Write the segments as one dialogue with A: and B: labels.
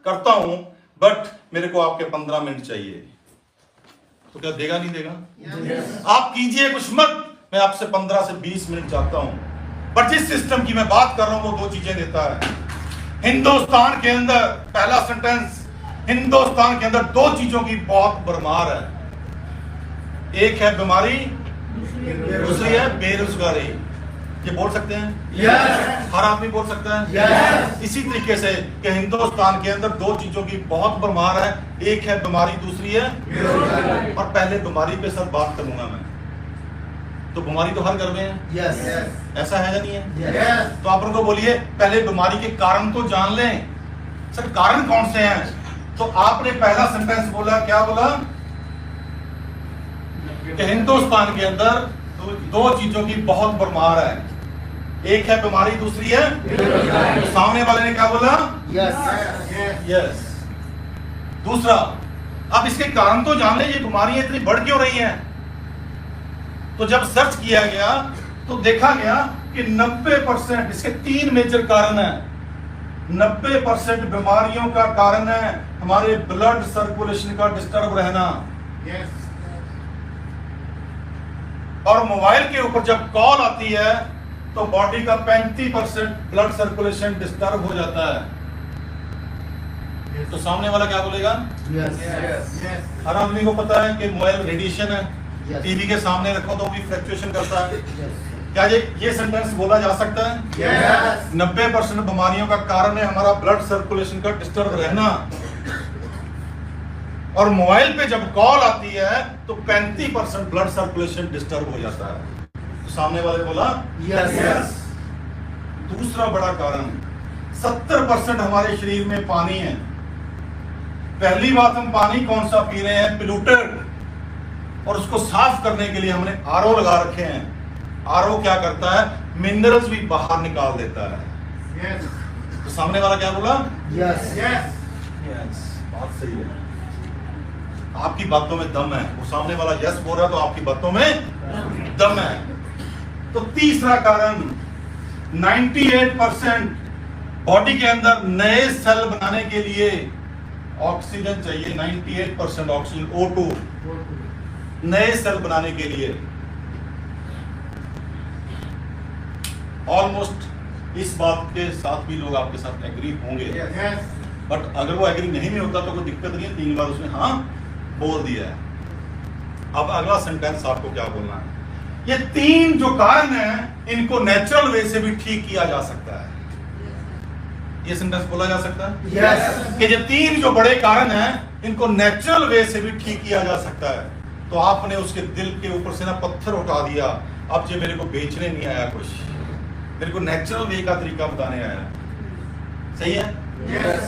A: करता हूं, बट मेरे को आपके 15 मिनट चाहिए, तो क्या देगा नहीं देगा? आप कीजिए कुछ मत, मैं आपसे 15 से 20 मिनट चाहता हूं। पर जिस सिस्टम की मैं बात कर रहा हूं वो दो चीजें देता है। हिंदुस्तान के अंदर, पहला सेंटेंस, हिंदुस्तान के अंदर दो चीजों की बहुत भरमार है। एक है बीमारी, दूसरी है बेरोजगारी। ये बोल सकते हैं?
B: yes.
A: हर आदमी बोल सकता है?
B: yes.
A: इसी तरीके से कि हिंदुस्तान के अंदर दो चीजों की बहुत भरमार है, एक है बीमारी, दूसरी है बेरोजगारी। और पहले बीमारी पे सर बात करूंगा मैं। तो बीमारी तो हर घर में है,
B: yes.
A: ऐसा है या नहीं है?
B: yes.
A: तो आप उनको बोलिए पहले बीमारी के कारण तो जान लें। सर कारण कौन से हैं? तो आपने पहला सेंटेंस बोला, क्या बोला? कि हिंदुस्तान के अंदर दो चीजों की बहुत भरमार है, एक है बीमारी, दूसरी है तो सामने वाले ने क्या बोला? यस। दूसरा, अब इसके कारण तो जान ले, ये बीमारियां इतनी बढ़ क्यों रही हैं? तो जब सर्च किया गया तो देखा गया कि 90%, इसके 3 मेजर कारण हैं। 90% बीमारियों का कारण है हमारे ब्लड सर्कुलेशन का डिस्टर्ब रहना। और मोबाइल के ऊपर जब कॉल आती है तो बॉडी का 35% ब्लड सर्कुलेशन डिस्टर्ब हो जाता है। तो सामने वाला क्या बोलेगा? हर आदमी को पता है कि मोबाइल रेडिएशन है, टीवी के सामने रखो तो भी फ्लक्चुएशन करता है। क्या ये सेंटेंस बोला जा सकता है? 90% बीमारियों का कारण है हमारा ब्लड सर्कुलेशन का डिस्टर्ब रहना। और मोबाइल पे जब कॉल आती है तो 35% ब्लड सर्कुलेशन डिस्टर्ब हो जाता है। तो सामने वाले बोला
B: yes.
A: दूसरा बड़ा कारण, 70% हमारे शरीर में पानी है। पहली बात, हम पानी कौन सा पी रहे हैं? पोल्यूटेड। और उसको साफ करने के लिए हमने आरओ लगा रखे हैं। आरओ क्या करता है? मिनरल्स भी बाहर निकाल देता है। तो सामने वाला क्या बोला?
B: yes.
A: बात सही है, आपकी बातों में दम है। वो सामने वाला यस बोल रहा है तो आपकी बातों में दम है। तो तीसरा कारण, 98% बॉडी के अंदर नए सेल बनाने के लिए ऑक्सीजन चाहिए। 98% ऑक्सीजन, O2, नए सेल बनाने के लिए। ऑलमोस्ट इस बात के साथ भी लोग आपके साथ एग्री होंगे। बट अगर वो एग्री नहीं भी होता तो कोई दिक्कत नहीं है, 3 बार उसने हाँ बोल दिया है। अब अगला सेंटेंस आपको क्या बोलना है? ये 3 जो कारण हैं इनको नेचुरल वे से भी ठीक किया जा सकता है। ये सेंटेंस बोला जा सकता है
B: yes.
A: कि ये 3 जो बड़े कारण हैं इनको नेचुरल वे से भी ठीक किया जा सकता है। तो आपने उसके दिल के ऊपर से ना पत्थर उठा दिया। अब ये मेरे को बेचने नहीं आया, कुछ मेरे को नेचुरल वे का तरीका बताने आया। सही है?
B: yes.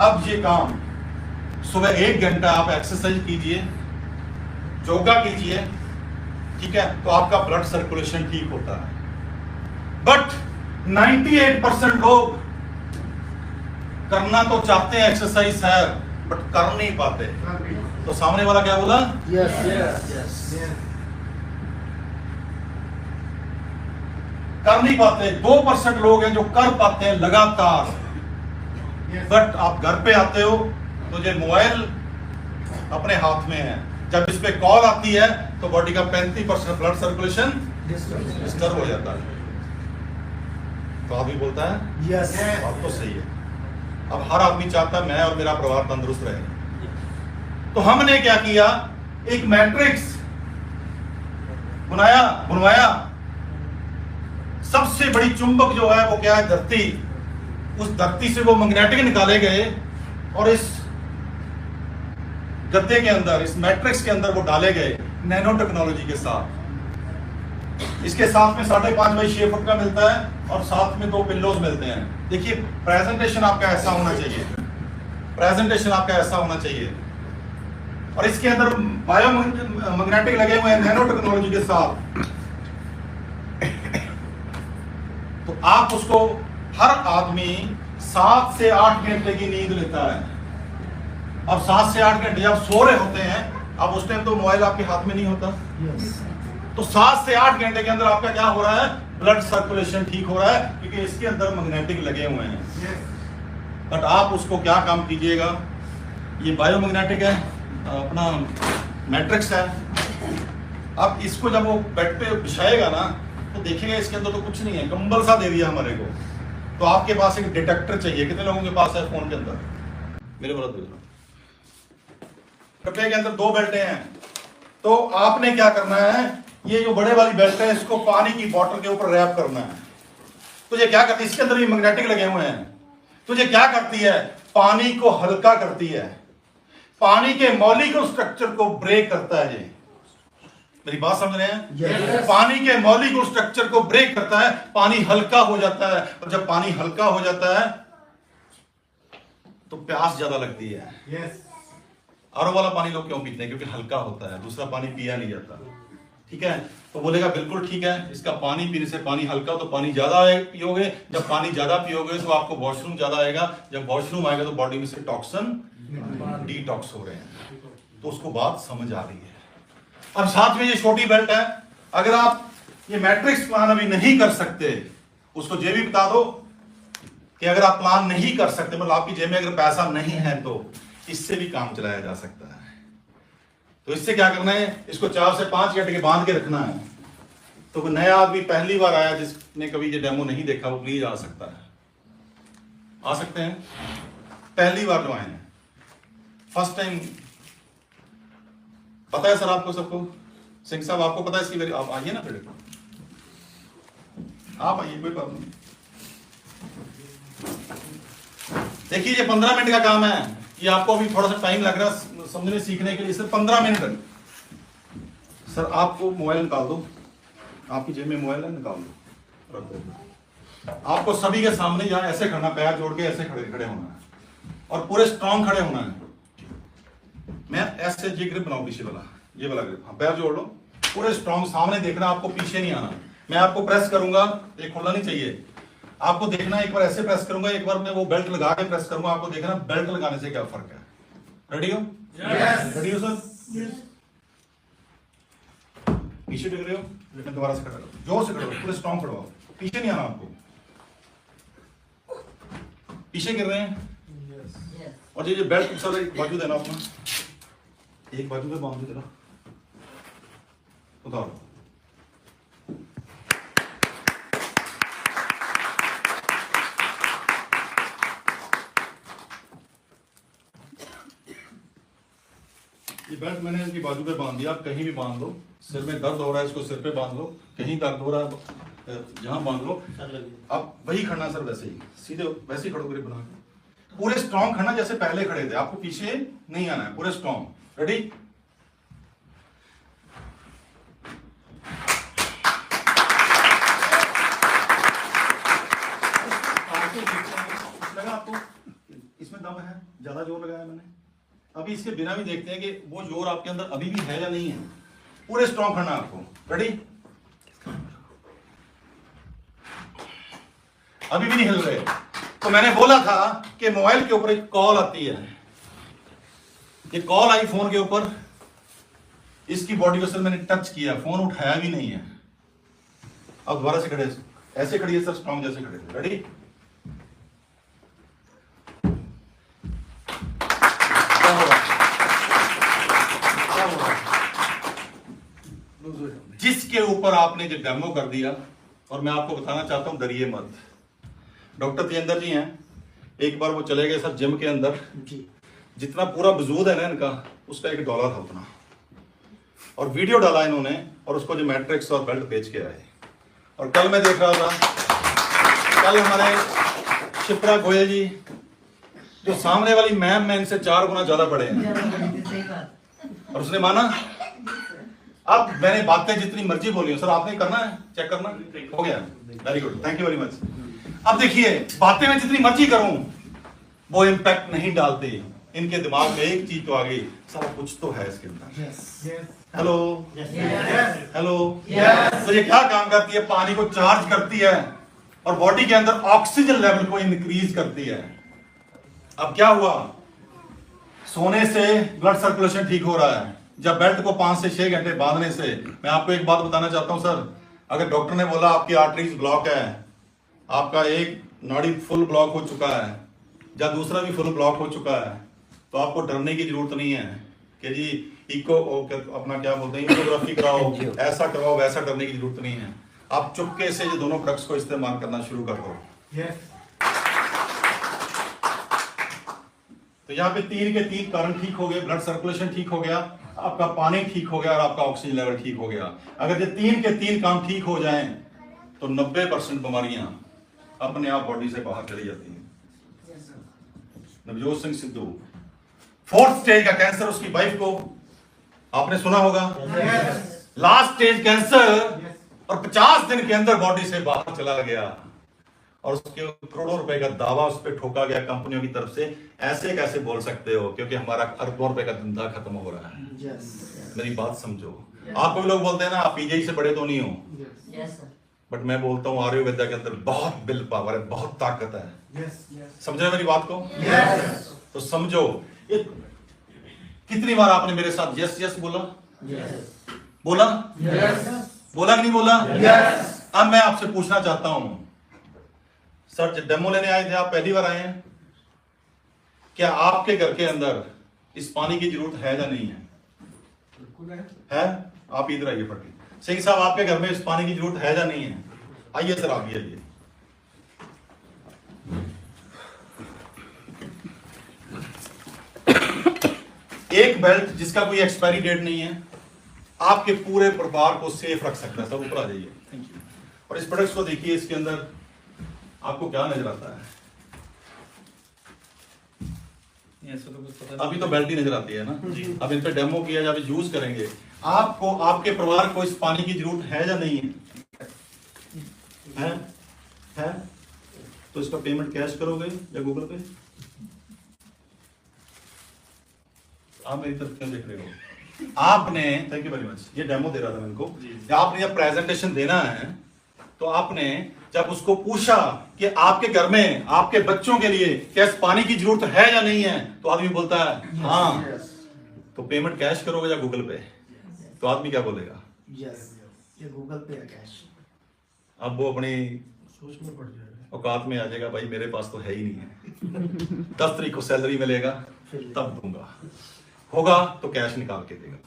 A: अब ये काम, सुबह 1 घंटा आप एक्सरसाइज कीजिए, योगा कीजिए, ठीक है, तो आपका ब्लड सर्कुलेशन ठीक होता है। बट 98% लोग करना तो चाहते हैं, एक्सरसाइज है, बट कर नहीं पाते। तो सामने वाला क्या बोला?
B: yes.
A: कर नहीं पाते। 2% लोग हैं जो कर पाते हैं लगातार। बट आप घर पे आते हो तो ये मोबाइल अपने हाथ में है, जब इस पे कॉल आती है तो बॉडी का 35% ब्लड सर्कुलेशन डिस्टर्ब हो जाता है। तो आदमी बोलता है
B: yes.
A: बात तो सही है। अब हर आदमी चाहता है मैं और मेरा परिवार तंदुरुस्त रहे। तो हमने क्या किया? एक मैट्रिक्स बनवाया। सबसे बड़ी चुंबक जो है वो क्या है? धरती। उस धरती से वो मैग्नेटिक निकाले गए और इस गद्दे के अंदर, इस मैट्रिक्स के अंदर वो डाले गए नैनो टेक्नोलॉजी के साथ। इसके साथ में 5.5 बाई 6 फुट का मिलता है और साथ में 2 पिल्लोज मिलते हैं। देखिए प्रेजेंटेशन आपका ऐसा होना चाहिए, प्रेजेंटेशन आपका ऐसा होना चाहिए। और इसके अंदर बायो मैग्नेटिक लगे हुए हैं नैनो टेक्नोलॉजी के साथ। तो आप उसको, हर आदमी 7 से 8 घंटे की नींद लेता है। अब 7 से 8 घंटे जब सो रहे होते हैं, अब उस टाइम तो मोबाइल आपके हाथ में नहीं होता।
B: yes.
A: तो 7 से 8 घंटे के अंदर आपका क्या हो रहा है? ब्लड सर्कुलेशन ठीक हो रहा है क्योंकि इसके अंदर मैग्नेटिक लगे हुए हैं। बट आप उसको क्या काम कीजिएगा, ये बायोमैग्नेटिक है, अपना मैट्रिक्स है। अब इसको जब वो बेड पे बिछाएगा ना तो देखेगा इसके अंदर तो कुछ नहीं है, कंबल सा दे दिया हमारे को। तो आपके पास एक डिटेक्टर चाहिए। कितने लोगों के पास है फोन के अंदर? मेरे बराबर देख लो। डब्बे के अंदर 2 बेल्टें हैं। तो आपने क्या करना है, ये जो बड़े वाली बेल्ट है इसको पानी की बोतल के ऊपर रैप करना है। तुझे क्या करती है, इसके अंदर भी मैग्नेटिक लगे हुए हैं। तुझे क्या करती है, पानी को हल्का करती है, पानी के मॉलिक्यूल स्ट्रक्चर को ब्रेक करता है। ये मेरी बात समझ रहे हैं?
B: Yes.
A: पानी के मॉलिक्यूल स्ट्रक्चर को ब्रेक करता है, पानी हल्का हो जाता है। और जब पानी हल्का हो जाता है तो प्यास ज्यादा लगती है।
B: Yes.
A: आरओ वाला पानी लोग क्यों पीते हैं? क्योंकि हल्का होता है, दूसरा पानी पिया नहीं जाता। ठीक है, तो बोलेगा बिल्कुल ठीक है, इसका पानी पीने से पानी हल्का, तो पानी ज्यादा पियोगे। जब पानी ज्यादा पियोगे तो आपको वॉशरूम ज्यादा आएगा। जब वॉशरूम आएगा तो बॉडी में से टॉक्सिन डिटॉक्स हो रहे हैं। तो उसको बात समझ आ रही है। अब साथ में ये छोटी बेल्ट है। अगर आप ये मैट्रिक्स प्लान अभी नहीं कर सकते, उसको ये भी बता दो कि अगर आप प्लान नहीं कर सकते, मतलब आपकी जेब में अगर पैसा नहीं है, तो इससे भी काम चलाया जा सकता है। तो इससे क्या करना है, इसको 4 से 5 घंटे के बांध के रखना है। तो कोई नया आदमी पहली बार आया जिसने कभी ये डेमो नहीं देखा, वो प्लीज आ सकता है, आ सकते हैं। पहली बार जो आए हैं, फर्स्ट टाइम, पता है सर आपको सबको? सिंह साहब आपको पता है इसकी वैल्यू? आप आइए ना फिर, आप आइए, कोई प्रॉब्लम नहीं। देखिए ये 15 मिनट का काम है। ये आपको अभी थोड़ा सा टाइम लग रहा है समझने सीखने के लिए, सिर्फ 15 मिनट। सर आपको मोबाइल निकाल दो, आपकी जेब में मोबाइल है, निकाल दो, रख दो। आपको सभी के सामने यहाँ ऐसे खड़ा, पैर जोड़ के ऐसे खड़े खड़े होना है और पूरे स्ट्रॉन्ग खड़े होना है। मैं ऐसे ये ग्रिप बनाऊं, पीछे वाला, ये वाला ग्रिप, हाँ, पैर जोड़ लो, पूरे स्ट्रॉन्ग सामने देखना, आपको पीछे नहीं आना। मैं आपको प्रेस करूंगा, ये खोलना नहीं चाहिए, आपको देखना। एक बार ऐसे प्रेस करूंगा, एक बार मैं वो बेल्ट लगा के प्रेस करूंगा, आपको देखना बेल्ट लगाने से क्या फर्क है। रेडी हो? रेडी हो सर? पीछे देख रहे हो? मैं दोबारा से खड़ा करो, जोर से खड़ो, पूरे स्ट्रॉन्ग खड़ो, पीछे नहीं आना आपको। पीछे गिर रहे हैं। और ये बेल्ट सर एक बाजू देना अपना, एक बाजू पे बांध देना, उतारो। ये बेल्ट मैंने इनकी बाजू पे बांध दिया। आप कहीं भी बांध लो, सिर में दर्द हो रहा है इसको सिर पे बांध लो, कहीं दर्द हो रहा है जहां बांध लो। आप वही खड़ना सर, वैसे ही सीधे वैसे ही खड़ो, ग्रिप बना के पूरे स्ट्रॉन्ग खड़ना जैसे पहले खड़े थे। आपको पीछे नहीं आना है, पूरे स्ट्रॉन्ग। रेडी? लगा आपको? इसमें दम है, ज्यादा जोर लगाया मैंने। अभी इसके बिना भी देखते हैं कि वो जोर आपके अंदर अभी भी है या नहीं है। पूरे स्ट्रॉन्ग खड़ना आपको। रेडी? अभी भी नहीं हिल रहे। तो मैंने बोला था कि मोबाइल के ऊपर एक कॉल आती है, ये कॉल आई फोन के ऊपर, इसकी बॉडी को सर मैंने टच किया, फोन उठाया भी नहीं है। अब दोबारा से खड़े, ऐसे खड़िए सर, स्ट्रॉन्ग जैसे खड़े थे। रेडी? जिसके ऊपर आपने जो डेमो कर दिया, और मैं आपको बताना चाहता हूं, डरिए मत। डॉक्टर तेजेंद्र जी हैं, एक बार वो चले गए सर जिम के अंदर जी, जितना पूरा वजूद है ना इनका, उसका $1 था उतना, और वीडियो डाला इन्होंने, और उसको जो मैट्रिक्स और बेल्ट बेच के आए। और कल मैं देख रहा था, कल हमारे शिप्रा गोयल जी, जो सामने वाली मैम में इनसे 4 गुना ज्यादा बड़े हैं, और उसने माना। अब मैंने बातें जितनी मर्जी बोली, सर आपने करना है, चेक करना हो गया, very good, thank you very much. अब देखिए, बातें मैं जितनी मर्जी करूं वो इम्पैक्ट नहीं डालते। इनके दिमाग में एक चीज तो आ गई, सारा कुछ तो है इसके अंदर। हेलो हेलो, तो ये क्या काम करती है? पानी को चार्ज करती है और बॉडी के अंदर ऑक्सीजन लेवल को इंक्रीज करती है। अब क्या हुआ, सोने से ब्लड सर्कुलेशन ठीक हो रहा है। जब बेल्ट को 5 से 6 घंटे बांधने से, मैं आपको एक बात बताना चाहता हूं सर, अगर डॉक्टर ने बोला आपकी आर्टरीज ब्लॉक है, आपका एक नाड़ी फुल ब्लॉक हो चुका है या दूसरा भी फुल ब्लॉक हो चुका है, तो आपको डरने की जरूरत नहीं है कि जी इको अपना क्या बोलते हैं इकोग्राफी कराओ, ऐसा कराओ वैसा, डरने की जरूरत नहीं है। आप चुपके से ये दोनों प्रोडक्ट्स को इस्तेमाल करना शुरू कर दो। तो यहाँ पे 3 के 3 कारण ठीक हो गए, ब्लड सर्कुलेशन ठीक हो गया, आपका पानी ठीक हो गया और आपका ऑक्सीजन लेवल ठीक हो गया। अगर ये 3 के 3 काम ठीक हो जाएं तो 90% बीमारियां अपने आप बॉडी से बाहर चली जाती हैं। नवजोत सिंह सिद्धू 4th स्टेज का कैंसर, उसकी वाइफ को आपने सुना होगा, लास्ट स्टेज कैंसर, और 50 दिन के अंदर बॉडी से बाहर चला गया और उसके करोड़ों रुपए का दावा उस पर ठोका गया कंपनियों की तरफ से। ऐसे कैसे बोल सकते हो, क्योंकि हमारा अरबों रुपए का धंधा खत्म हो रहा है। मेरी बात समझो। आपको भी लोग बोलते हैं ना आप पीजीआई से बड़े तो नहीं हो, बट मैं बोलता हूँ आयुर्वेदा के अंदर बहुत विल पावर है, बहुत ताकत है। समझ रहे मेरी बात को? तो समझो, कितनी बार आपने मेरे साथ यस यस बोला? बोला? बोला कि नहीं बोला? अब मैं आपसे पूछना चाहता हूं, सर जब डेमो लेने आए थे आप पहली बार आए हैं, क्या आपके घर के अंदर इस पानी की जरूरत है या नहीं है? है? आप इधर आइए फटे। सिंह साहब आपके घर में इस पानी की जरूरत है या नहीं है? आइए सर आप भी आइए। एक बेल्ट जिसका कोई एक्सपायरी डेट नहीं है आपके पूरे परिवार को सेफ रख सकता है। सब ऊपर आ जाइए। Thank you. और इस प्रोडक्ट्स को देखिए, इसके अंदर आपको क्या नजर आता है? अभी तो बेल्ट ही नजर आती है ना। अब इन पे डेमो किया जब यूज करेंगे, आपको आपके परिवार को इस पानी की जरूरत है या नहीं है? है? तो इसका पेमेंट कैश करोगे या गूगल पे? आप मेरी तरफ क्यों देख रहे हो? आपने, थैंक यू वेरी मच, ये डेमो दे रहा था मैं इनको, आपने जब प्रेजेंटेशन देना है तो आपने जब उसको पूछा कि आपके घर में आपके बच्चों के लिए क्या इस पानी की जरूरत है या नहीं है, तो आदमी बोलता है हाँ, तो पेमेंट कैश करोगे या गूगल पे? तो आदमी क्या बोलेगा?
B: ये गूगल पे या कैश।
A: अब वो अपनी औकात में आ जाएगा, भाई मेरे पास तो है ही नहीं है, 10 तारीख को सैलरी मिलेगा तब दूंगा, होगा तो कैश निकाल के देगा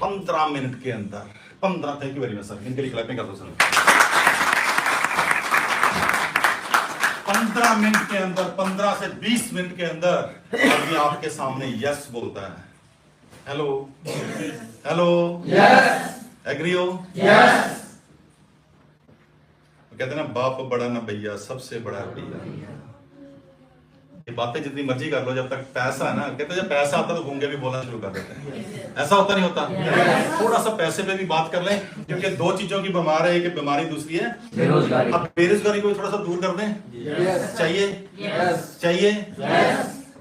A: 15 मिनट के अंदर। 15, thank you very much sir, इनके लिए क्लैपिंग कर दो सर। 15 मिनट के अंदर, 15 से 20 मिनट के अंदर आदमी आपके सामने यस बोलता है। हेलो हेलो, यस, एग्री हो? यस। कहते हैं ना बाप बड़ा ना भैया, सबसे बड़ा भैया। ये बातें जितनी मर्जी कर लो, जब तक पैसा है ना, कहते हैं जब पैसा आता है तो गूंगे भी बोलना शुरू कर देते हैं। ऐसा होता नहीं होता? थोड़ा सा पैसे पे भी बात कर लें, क्योंकि 2 चीजों की बीमार है, एक बीमारी दूसरी है बेरोजगारी। अब बेरोजगारी को थोड़ा सा दूर कर दें। चाहिए? चाहिए?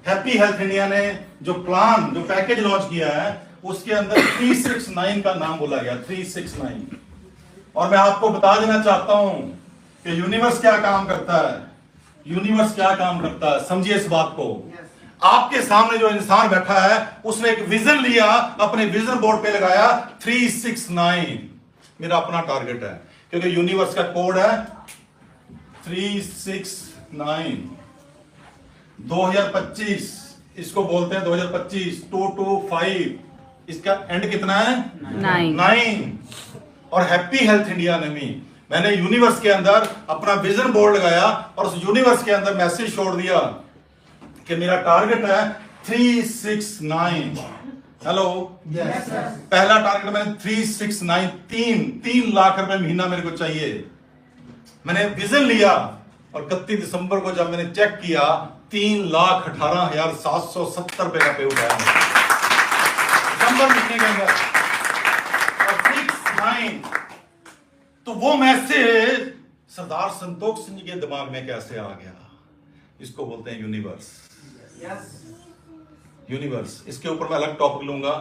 A: हैप्पी हेल्थ इंडिया ने जो प्लान, जो पैकेज लॉन्च किया है, उसके अंदर 369 का नाम बोला गया, 369। और मैं आपको बता देना चाहता हूं कि यूनिवर्स क्या काम करता है। यूनिवर्स क्या काम करता है, समझिए इस बात को। आपके सामने जो इंसान बैठा है उसने एक विजन लिया, अपने विजन बोर्ड पे लगाया 369। मेरा अपना टारगेट है, क्योंकि यूनिवर्स का कोड है 369। 2025 इसको बोलते हैं, 2025 225। इसका एंड कितना है? 9। और हैप्पी हेल्थ इंडिया ने भी मैंने यूनिवर्स के अंदर अपना विजन बोर्ड लगाया और उस यूनिवर्स के अंदर मैसेज छोड़ दिया कि मेरा टारगेट है 369। हेलो, पहला टारगेट मैंने 369, 3 लाख रुपए महीना मेरे को चाहिए। मैंने विजन लिया और 31 दिसंबर को जब मैंने चेक किया 3,18,770 रुपए का पे उठाया दिसंबर महीने के अंदर। 69, तो वो मैसेज सरदार संतोष सिंह के दिमाग में कैसे आ गया? इसको बोलते हैं यूनिवर्स। यूनिवर्स। इसके ऊपर मैं अलग टॉपिक लूंगा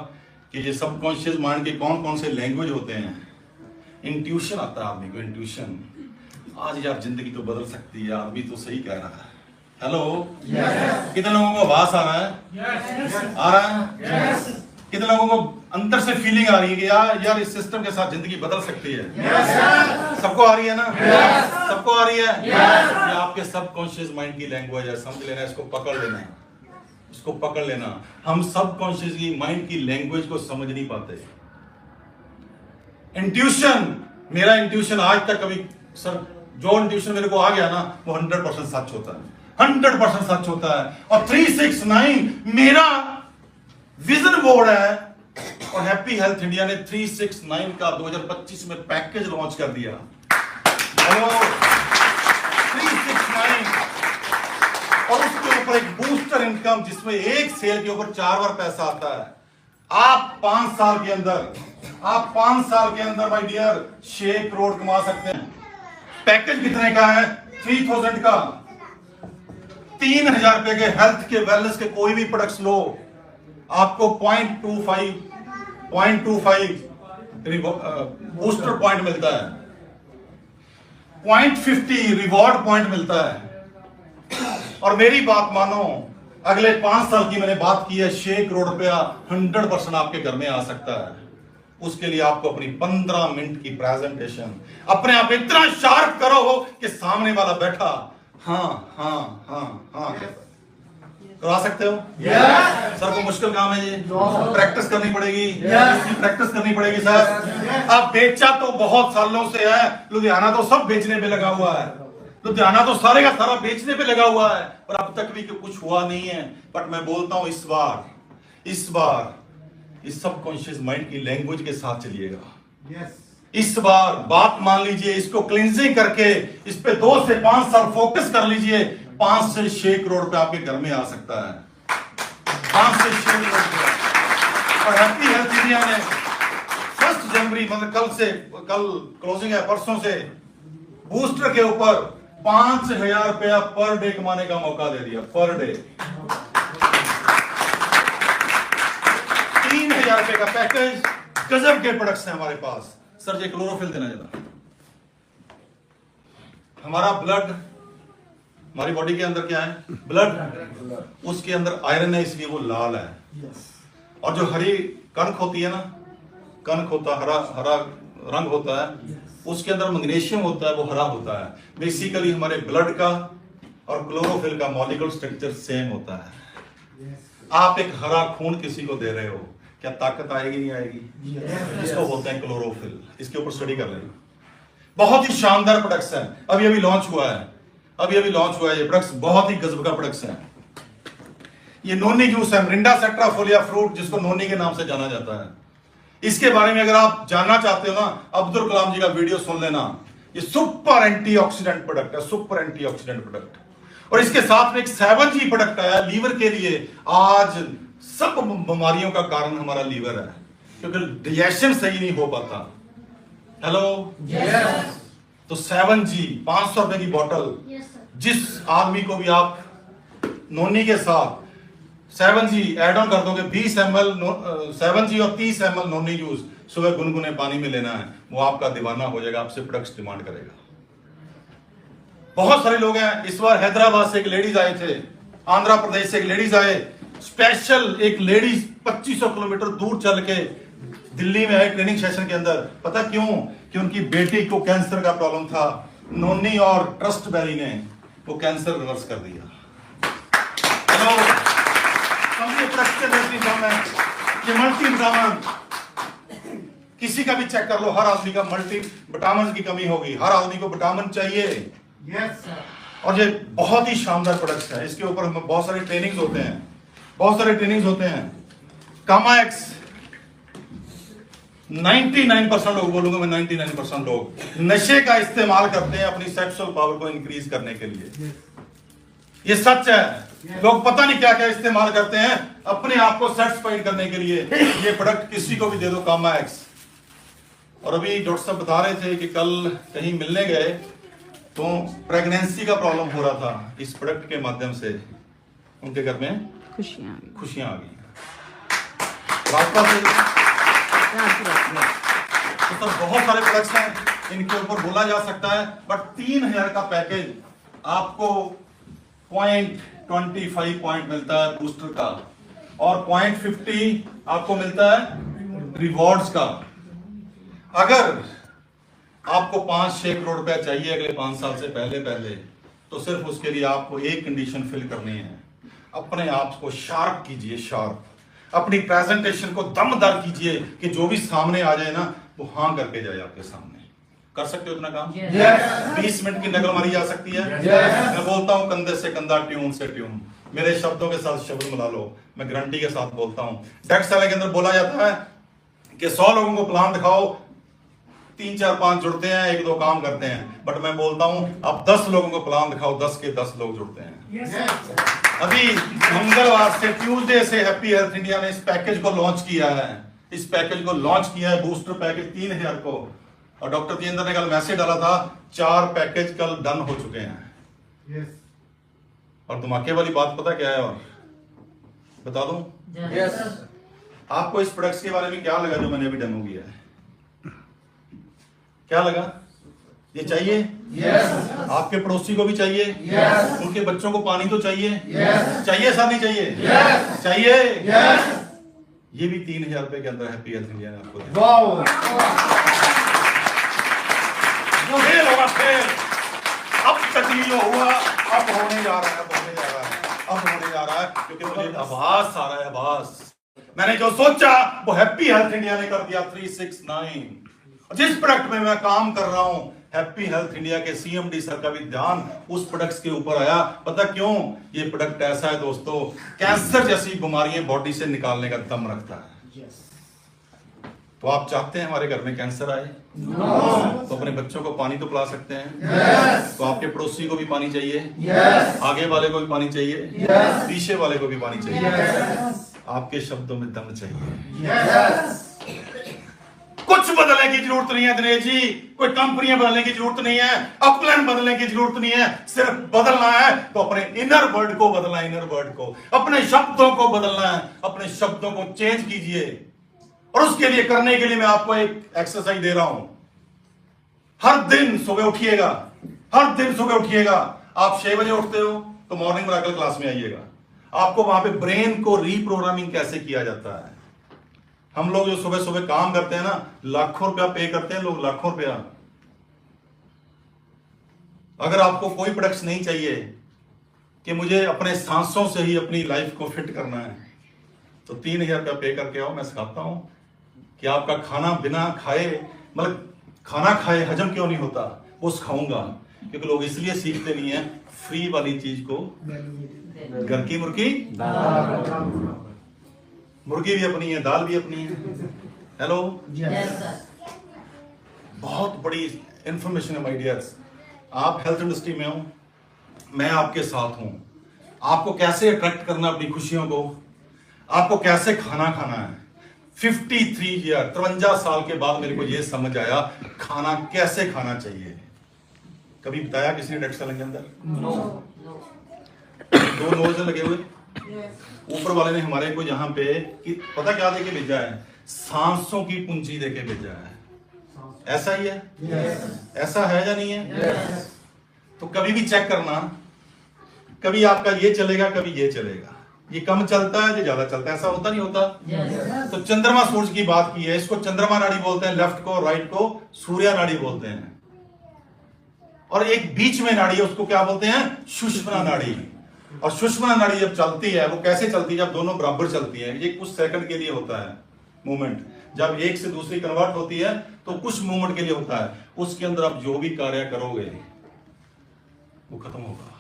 A: कि ये सबकॉन्शियस माइंड के कौन कौन से लैंग्वेज होते हैं। इंट्यूशन आता है आदमी को, इंट्यूशन। आज यार जिंदगी तो बदल सकती है, आदमी तो सही कह रहा है। हेलो, कितने लोगों को आवाज आ रहा है? आ रहा है? कितने लोगों को अंदर से फीलिंग आ रही है कि यार इस सिस्टम के साथ जिंदगी बदल सकती है? सबको आ रही है ना? सबको आ रही है? ये आपके सबकॉन्शियस माइंड की लैंग्वेज है, समझ लेना, इसको पकड़ लेना, इसको पकड़ लेना। हम सबकॉन्शियसली माइंड की लैंग्वेज को समझ नहीं पाते। इंट्यूशन, मेरा इंट्यूशन आज तक कभी, सर जो इंट्यूशन मेरे को आ गया ना वो 100% सच होता है, 100% सच होता है। और 369 मेरा विजन बोर्ड है। और हैप्पी हेल्थ इंडिया ने 369 का 2025 में पैकेज लॉन्च कर दिया। और 369 और उसके ऊपर एक बूस्टर इनकम जिसमें एक सेल के ऊपर 4 बार पैसा आता है। आप 5 साल के अंदर माय डियर 6 करोड़ कमा सकते हैं। पैकेज कितने का है? 3000 का। 3000 रुपए के हेल्थ के वेलनेस के कोई भी प्रोडक्ट्स लो, आपको 0.25 बूस्टर पॉइंट मिलता है, 0.50 रिवॉर्ड पॉइंट मिलता है। और मेरी बात मानो, अगले 5 साल की मैंने बात की है, 6 करोड़ रुपया 100% आपके घर में आ सकता है। उसके लिए आपको अपनी 15 मिनट की प्रेजेंटेशन अपने आप इतना शार्प करो कि सामने वाला बैठा हाँ करा सकते हो। सर को मुश्किल काम है ये, प्रैक्टिस करनी पड़ेगी, प्रैक्टिस करनी पड़ेगी सर। अब बेचा तो बहुत सालों से है, लुधियाना तो सब बेचने पे लगा हुआ है, लुधियाना तो सारे का सारा बेचने पे लगा हुआ है, पर अब तक भी कुछ हुआ नहीं है। बट मैं बोलता हूं इस बार इस सबकॉन्शियस माइंड की लैंग्वेज के साथ चलिएगा। इस बार बात मान लीजिए, इसको क्लींजिंग करके इस पे 2 से 5 साल फोकस कर लीजिए, 5 से 6 करोड़ रुपए आपके घर में आ सकता है। 5 से 6 करोड़ रुपए। और हैप्पी हेल्थ इंडिया ने 1 जनवरी मतलब कल क्लोजिंग है, परसों से बूस्टर के ऊपर 5000 रुपया पर डे कमाने का मौका दे दिया, पर डे 3000 रुपए का पैकेज। गजब के प्रोडक्ट्स हैं हमारे पास। सर जी क्लोरोफिल देना जरा। हमारा ब्लड, हमारी बॉडी के अंदर क्या है? ब्लड। उसके अंदर आयरन है, इसलिए वो लाल है। और जो हरी कणक होती है ना, कणक होता हरा रंग होता है, उसके अंदर मैग्नीशियम होता है, वो हरा होता है। बेसिकली हमारे ब्लड का और क्लोरोफिल का मॉलिक्यूलर स्ट्रक्चर सेम होता है। आप एक हरा खून किसी को दे रहे हो, क्या ताकत आएगी नहीं आएगी? इसको बोलते हैं क्लोरोफिल। इसके ऊपर स्टडी कर लेना। बहुत ही शानदार प्रोडक्ट्स हैं, अभी लॉन्च हुआ है, ये प्रोडक्ट्स बहुत ही गजब का प्रोडक्ट्स हैं। ये नोनी जूस है, मिरिंडा सेट्राफोलिया फ्रूट, जिसको नोनी के नाम से जाना जाता है। इसके बारे में अगर आप जानना चाहते हो ना, अब्दुल कलाम जी का वीडियो सुन लेना। ये सुपर एंटीऑक्सीडेंट प्रोडक्ट है, सुपर एंटीऑक्सीडेंट प्रोडक्ट। और इसके साथ में एक 7G प्रोडक्ट आया लीवर के लिए। आज सब बीमारियों का कारण हमारा लीवर है, क्योंकि डाइजेशन सही नहीं हो पाता। हेलो, तो 7G 500 रुपए की बोतल, जिस आदमी को भी आप नोनी के साथ 7G एड ऑन कर दोगे, 20 ml 7G और 30 ml नोनी जूस सुबह गुनगुने पानी में लेना है, वो आपका दीवाना हो जाएगा, आपसे प्रोडक्ट्स डिमांड करेगा। बहुत सारे लोग हैं। इस बार हैदराबाद से एक लेडीज आए थे, आंध्र प्रदेश से एक लेडीज आए, स्पेशल एक लेडीज 2500 किलोमीटर दूर चल के दिल्ली में आए ट्रेनिंग सेशन के अंदर। पता क्यों? कि उनकी बेटी को कैंसर का प्रॉब्लम था। नोनी और ट्रस्ट बेरी ने वो कैंसर रिवर्स कर दिया। हेलो, ये मल्टी विटामिन, किसी का भी चेक कर लो, हर आदमी का मल्टी विटामिन की कमी होगी, हर आदमी को विटामिन चाहिए। Yes sir. और ये बहुत ही शानदार प्रोडक्ट्स है। इसके ऊपर हम बहुत सारे ट्रेनिंग्स होते हैं, कामा एक्स 99% लोग, बोलूंगा मैं 99% लोग नशे का इस्तेमाल करते हैं अपनी सेक्सुअल पावर को इंक्रीज करने के लिए। ये सच है। लोग पता नहीं क्या क्या इस्तेमाल करते हैं अपने आप को सेटिस्फाइड करने के लिए। ये प्रोडक्ट किसी को भी दे दो, कामा एक्स। और अभी डॉक्टर साहब बता रहे थे कि कल कहीं मिलने गए तो प्रेगनेंसी का प्रॉब्लम हो रहा था। इस प्रोडक्ट के माध्यम से उनके घर में खुशियां आ गई। तो बहुत सारे प्रोडक्ट्स हैं, इनके ऊपर बोला जा सकता है, बट 3000 का पैकेज आपको 0.25 पॉइंट मिलता है बूस्टर का। और 0.50 आपको मिलता है रिवॉर्ड्स का। अगर आपको 5-6 करोड़ रुपया चाहिए अगले 5 साल से पहले तो सिर्फ उसके लिए आपको एक कंडीशन फिल करनी है, अपने आप को शार्प कीजिए, शार्प, अपनी प्रेजेंटेशन को दमदार कीजिए कि जो भी सामने आ जाए ना वो हाँ करके जाए आपके सामने। कर सकते हो इतना काम? 20 मिनट की नकल मारी जा सकती है। मैं बोलता हूं कंधे से कंधा, ट्यून से ट्यून, मेरे शब्दों के साथ शब्द मिला लो, मैं गारंटी के साथ बोलता हूं। डेक्साला के अंदर बोला जाता है कि 100 लोगों को प्लान दिखाओ, 3-4-5 जुड़ते हैं, 1-2 काम करते हैं। बट मैं बोलता हूं अब 10 लोगों को प्लान दिखाओ, 10 के 10 लोग जुड़ते हैं। अभी मंगलवार से, ट्यूसडे से हैप्पी हेल्थ इंडिया ने इस पैकेज को लॉन्च किया है। इस पैकेज को लॉन्च किया है, बूस्टर पैकेज 3000 को। और डॉक्टर तेजेंद्र ने कल मैसेज डाला था 4 पैकेज कल डन हो चुके हैं। और धमाके वाली बात पता क्या है, और बता दूं? आपको इस प्रोडक्ट्स के बारे में क्या लगा जो मैंने अभी डेमो किया है? क्या लगा? ये चाहिए? आपके पड़ोसी को भी चाहिए? उनके बच्चों को पानी तो चाहिए? चाहिए सर, नहीं चाहिए? चाहिए। ये भी 3000 रुपए के अंदर हैप्पी हेल्थ इंडिया ने आपको दिया। फेल होगा, फेल। अब तक नहीं जो हुआ अब होने जा रहा है, अब होने जा रहा है, क्योंकि मुझे आभास आ रहा है, आभास। मैंने जो सोचा वो हैप्पी हेल्थ इंडिया ने कर दिया 369। जिस प्रोडक्ट में मैं काम कर रहा हूं, हैप्पी हेल्थ इंडिया के CMD सर का भी ध्यान उस प्रोडक्ट्स के ऊपर आया। पता क्यों? ये प्रोडक्ट ऐसा है दोस्तों, कैंसर जैसी बीमारियां बॉडी से निकालने का दम रखता है। तो आप चाहते हैं हमारे घर में कैंसर आए? तो अपने बच्चों को पानी तो पिला सकते हैं। तो आपके पड़ोसी को भी पानी चाहिए, आगे वाले को भी पानी चाहिए, पीछे वाले को भी पानी चाहिए। आपके शब्दों में दम चाहिए। कुछ बदलने की जरूरत नहीं है दिनेश जी, कोई कंपनियां बदलने की जरूरत नहीं है, अपलाइन बदलने की जरूरत नहीं है। सिर्फ बदलना है तो अपने इनर वर्ड को बदलना है, इनर वर्ड को, अपने शब्दों को बदलना है, अपने शब्दों को चेंज कीजिए। और उसके लिए करने के लिए मैं आपको एक एक्सरसाइज दे रहा हूं। हर दिन सुबह उठिएगा, हर दिन सुबह उठिएगा। आप 6 बजे उठते हो तो मॉर्निंग मिराकल क्लास में आइएगा। आपको वहां पे ब्रेन को रीप्रोग्रामिंग कैसे किया जाता है। हम लोग जो सुबह सुबह काम करते हैं ना, लाखों रुपया पे करते हैं लोग, लाखों रुपया। अगर आपको कोई प्रोडक्ट्स नहीं चाहिए कि मुझे अपने सांसों से ही अपनी लाइफ को फिट करना है, तो 3000 रुपया पे करके आओ। मैं सिखाता हूं कि आपका खाना बिना खाए, मतलब खाना खाए हजम क्यों नहीं होता, वो सिखाऊंगा। क्योंकि लोग इसलिए सीखते नहीं है, फ्री वाली चीज को, घर की मुर्गी, मुर्गी भी अपनी है, दाल भी अपनी है। हेलो, बहुत बड़ी इंफॉर्मेशन है माय डियर्स। आप हेल्थ इंडस्ट्री में हो, मैं आपके साथ हूं। आपको कैसे अट्रैक्ट करना अपनी खुशियों को, आपको कैसे खाना खाना है। 53 साल के बाद मेरे को यह समझ आया खाना कैसे खाना चाहिए। कभी बताया किसी ने डेक्साला के अंदर? दो नोज लगे हुए, ऊपर वाले ने हमारे को यहाँ पे कि पता क्या देके भेजा है, सांसों की पूंजी देके भेजा है। ऐसा ही है? ऐसा है या नहीं है? तो कभी भी चेक करना, कभी आपका ये चलेगा, कभी ये चलेगा, ये कम चलता है, ये ज्यादा चलता है, ऐसा होता नहीं होता। तो चंद्रमा सूरज की बात की है, इसको चंद्रमा नाड़ी बोलते हैं, लेफ्ट को, राइट को सूर्य नाड़ी बोलते हैं। और एक बीच में नाड़ी है, उसको क्या बोलते हैं? सुषुम्ना नाड़ी। और सुषुम्ना नाड़ी जब चलती है, वो कैसे चलती है? जब दोनों बराबर चलती है। ये कुछ सेकंड के लिए होता है मूवमेंट। जब एक से दूसरी कन्वर्ट होती है तो कुछ मूवमेंट के लिए होता है। उसके अंदर आप जो भी कार्य करोगे वो खत्म होगा।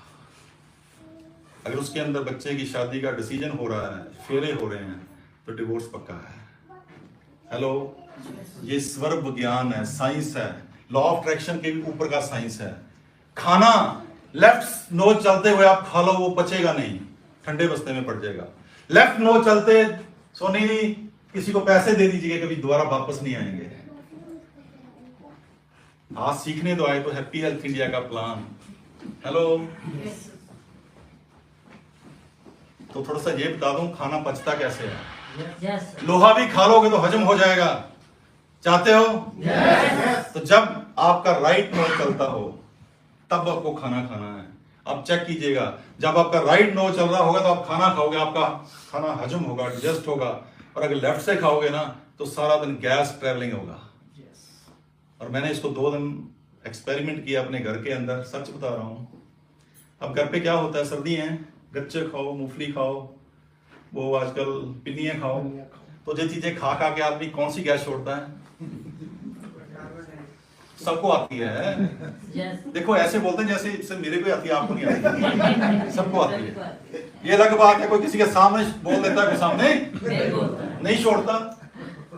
A: अगर उसके अंदर बच्चे की शादी का डिसीजन हो रहा है, फेरे हो रहे हैं, तो डिवोर्स पक्का है। हेलो, ये स्वर विज्ञान है, साइंस है, लॉ ऑफ अट्रैक्शन के भी ऊपर का साइंस है। खाना लेफ्ट नोज चलते हुए आप खा लो, वो पचेगा नहीं, ठंडे बस्ते में पड़ जाएगा। लेफ्ट नोज चलते, सोनी किसी को पैसे दे दीजिए, कभी दोबारा वापस नहीं आएंगे। आज सीखने तो आए तो हैप्पी हेल्थ इंडिया का प्लान। हेलो, तो थोड़ा सा ये बता दूं खाना पचता कैसे है। लोहा भी खा लोगे तो हजम हो जाएगा, चाहते हो? तो जब आपका राइट नोज चलता हो तब आपको खाना खाना है। आप चेक कीजिएगा, जब आपका राइट नोज चल रहा होगा तो आप खाना खाओगे, आपका खाना हजम होगा, डाइजेस्ट होगा। और अगर लेफ्ट से खाओगे ना तो सारा दिन गैस ट्रेवलिंग होगा। और मैंने इसको 2 दिन एक्सपेरिमेंट किया अपने घर के अंदर, सच बता रहा हूँ। अब घर पे क्या होता है, सर्दी है, गच्चे खाओ, मूंगफली खाओ, वो आजकल पिनियाँ खाओ, तो ये चीजें खा खा के आदमी कौन सी गैस छोड़ता है? सबको आती है। देखो ऐसे बोलते हैं जैसे इससे मेरे को आती है, आपको नहीं आती। सबको आती है। ये अलग बात है, कोई किसी के सामने बोल देता है, कोई सामने नहीं छोड़ता।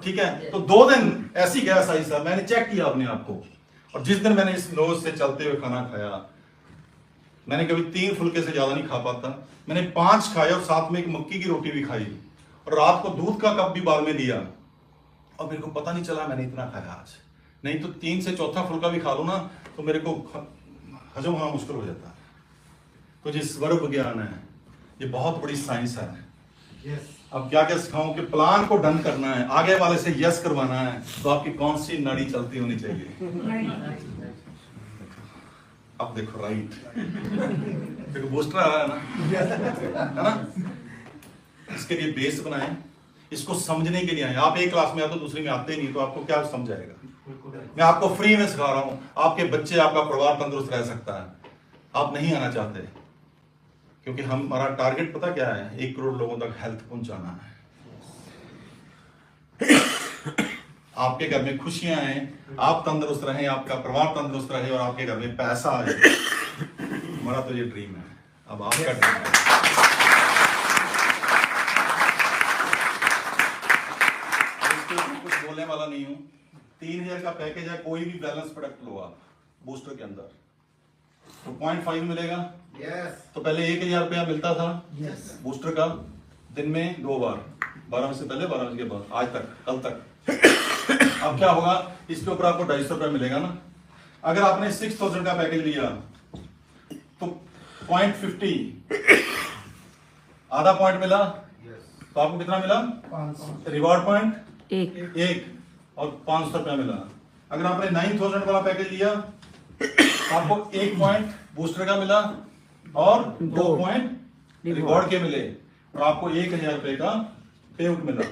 A: ठीक है, तो 2 दिन ऐसी गैस आई सर, मैंने चेक किया अपने आप को। और जिस दिन मैंने इस नोज से चलते हुए खाना खाया, मैंने कभी 3 फुलके से ज्यादा नहीं खा पाता, मैंने 5 खाए और साथ में एक मक्की की रोटी भी खाई और रात को दूध का कप भी बाद में लिया और मेरे को पता नहीं चला मैंने इतना खाया आज। नहीं तो 3 से चौथा फुलका भी खा लूं ना तो मेरे को हजम होना मुश्किल हो जाता है। तो ये स्वर विज्ञान है, ये बहुत बड़ी साइंस है। अब क्या क्या सिखाऊं कि प्लान को डन करना है, आगे वाले से यस करवाना है, तो आपकी कौन सी नाड़ी चलती होनी चाहिए? अब देखो राइट, देखो बूस्टर आ रहा है ना? इसके लिए बेस बनाएं, इसको समझने के लिए आए। आप एक क्लास में आते हो, दूसरी में आते ही नहीं, तो आपको क्या समझाएगा? मैं आपको फ्री में सिखा रहा हूं, आपके बच्चे, आपका परिवार तंदुरुस्त रह सकता है। आप नहीं आना चाहते क्योंकि हमारा टारगेट पता क्या है? 1 करोड़ लोगों तक हेल्थ पहुंचाना है। आपके घर में खुशियां आए, आप तंदुरुस्त रहें, आपका परिवार तंदुरुस्त रहे और आपके घर में पैसा आए। हमारा तो ये ड्रीम है, अब आपका ड्रीम है। कुछ बोलने वाला नहीं हूं। 3000 का पैकेज है, कोई भी बैलेंस प्रोडक्ट लो आप बूस्टर के अंदर तो 0.5 मिलेगा। तो पहले 1000 रुपया मिलता था बूस्टर का, दिन में 2 बार, 12 बजे से पहले, 12 बजे के बाद, आज तक, कल तक। अब क्या होगा, इसके ऊपर आपको 250 रुपया मिलेगा ना। अगर आपने 6000 का पैकेज लिया तो 0.50 आधा पॉइंट मिला, तो आपको कितना मिला? 500 रिवॉर्ड पॉइंट, एक और 500 रुपया मिला। अगर आपने 9000 वाला पैकेज लिया तो आपको 1 पॉइंट बूस्टर का मिला और 2 पॉइंट रिवॉर्ड के मिले और आपको 1000 रुपए का पेआउट मिला।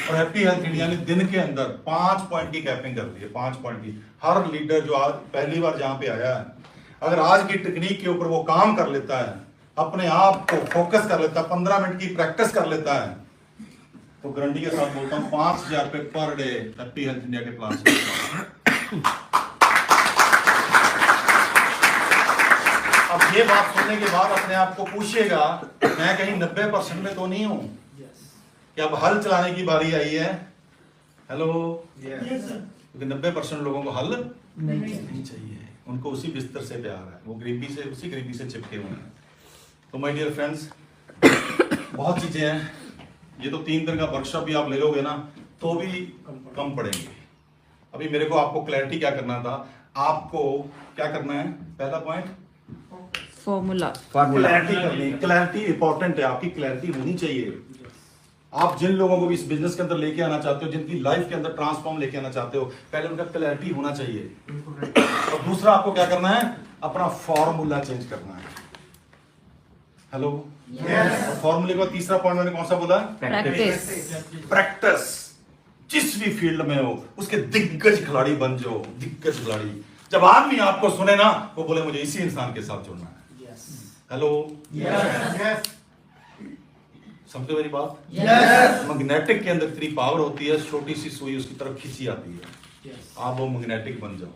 A: और हैप्पी हेल्थ इंडिया ने दिन के अंदर 5 पॉइंट की कैपिंग कर दी है, 5 पॉइंट की। हर लीडर जो आज पहली बार जहां पे आया है, अगर आज की टेक्निक के ऊपर वो काम कर लेता है, अपने आप को फोकस कर लेता है, 15 मिनट की प्रैक्टिस कर लेता है, तो गारंटी के साथ बोलता हूँ 5000 रुपए per day happy health India के प्लान से। अब ये बात सुनने के बाद अपने आप को पूछिएगा, मैं कहीं 90% में तो नहीं हूं कि अब हल चलाने की बारी आई है? हेलो, क्योंकि 90% लोगों को हल नहीं चाहिए, उनको उसी बिस्तर से प्यार है, वो गरीबी से, उसी गरीबी से चिपके हुए हैं। तो माय डियर फ्रेंड्स, बहुत चीजें हैं। ये तो 3 दिन का वर्कशॉप भी आप ले लोगे ना तो भी कम पड़ेंगे। अभी मेरे को आपको क्लैरिटी क्या करना था, आपको क्या करना है? पहला पॉइंट
C: फॉर्मूला
A: क्लैरिटी करनी। क्लैरिटी इंपॉर्टेंट है, आपकी क्लैरिटी होनी चाहिए। आप जिन लोगों को भी इस बिजनेस के अंदर लेके आना चाहते हो, जिनकी लाइफ के अंदर ट्रांसफॉर्म लेके आना चाहते हो, पहले उनका क्लैरिटी होना चाहिए। और दूसरा आपको क्या करना है? अपना फॉर्मूला चेंज करना है। हेलो, फॉर्मूले का तीसरा पॉइंट मैंने कौन सा बोला? प्रैक्टिस। जिस भी फील्ड में हो उसके दिग्गज खिलाड़ी बन जाओ, दिग्गज खिलाड़ी। जब आदमी आपको सुने ना, वो बोले मुझे इसी इंसान के साथ जुड़ना है। हेलो, समझते मेरी बात? मैग्नेटिक के अंदर इतनी पावर होती है, छोटी सी सुई उसकी तरफ खींची आती है। आप वो मैग्नेटिक बन जाओ।